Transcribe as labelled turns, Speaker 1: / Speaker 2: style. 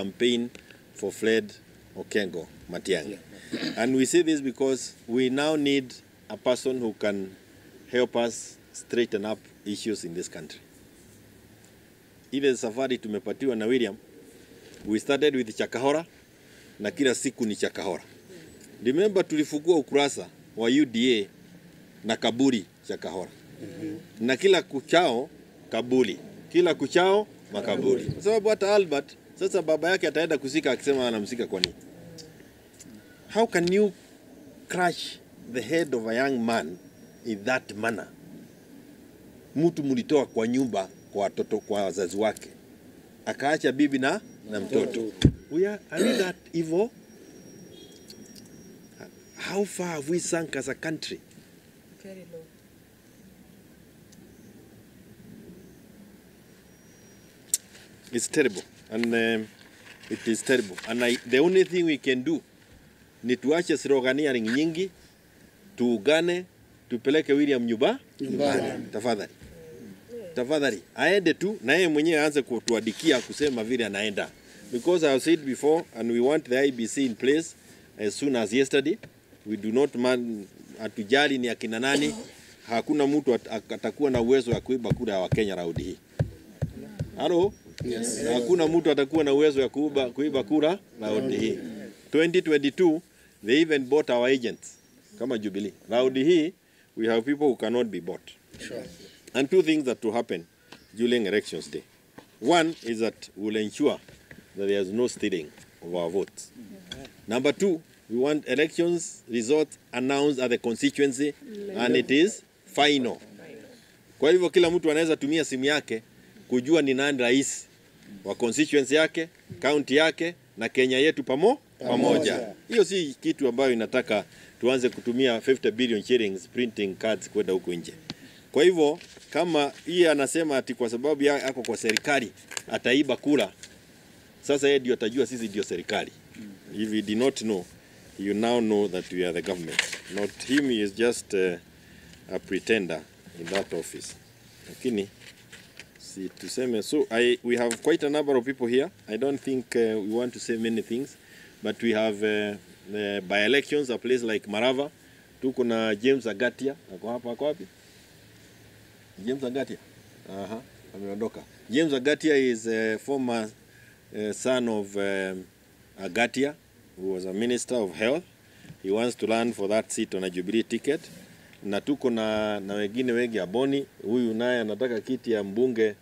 Speaker 1: campaign for Fred Okengo Matiang'i. And we say this because we now need a person who can help us straighten up issues in this country. Ile safari tumepatiwa na William, we started with Chakahora na kila siku ni Chakahora. Remember tulifungua ukurasa wa UDA na Kaburi Chakahora. Na kila kuchao Kabuli, kila kuchao makaburi. Kwa sababu hata Albert sasa baba yake ataenda kusika akisema anamsika kwa nini? How can you crush the head of a young man in that manner? Mtu mulitoa kwa nyumba kwa watoto kwa wazazi wake. Akaacha bibi na mtoto. Are we that evil? How far have we sunk as a country?
Speaker 2: Very low.
Speaker 1: It's terrible, and it is terrible. And the only thing we can do ni tuache sloganeering nyingi, tuungane, tupeleke William nyumbani. Tafadhali. Aende tu na yeye mwenyewe aanze kutuadikia kusema vile anaenda. Because I have said before, and we want the IBC in place as soon as yesterday. We do not atujali ni akina nani. Hakuna mtu atakuwa na uwezo wa kuiba kura wa Kenya raundi hii. Halo? Yes. Hakuna mtu atakuwa na uwezo wa kuiba kura raundi hii. 2022 they even bought our agents kama Jubilee. Raundi hii we have people who cannot be bought.
Speaker 3: Sure.
Speaker 1: And two things that will happen during elections day. One is that we'll ensure that there is no stealing of our votes. Number two, we want elections results announced at the constituency and it is final. Kwa hivyo kila mtu anaweza tumia simu yake kujua ni nani rais wa constituency yake, county yake na Kenya yetu pamoja. Hiyo si kitu ambayo inataka tuanze kutumia 50 billion shillings printing cards kwenda huko nje. Kwa hivyo kama yeye anasema ati kwa sababu yako kwa serikali ataiba kura, sasa yeye ndio atajua sisi ndio serikali. If you did not know, you now know that we are the government. Not him, he is just a pretender in that office. Lakini si tuseme, so we have quite a number of people here. I don't think we want to say many things, but we have by elections a place like Marava. Tuko na James Agatia, ako wapi? James Agatia. Ameondoka. James Agatia is a former son of Agatia, who was a minister of health. He wants to run for that seat on a Jubilee ticket. Na tuko na wengine wengi Aboni, huyu naye anataka kiti ya mbunge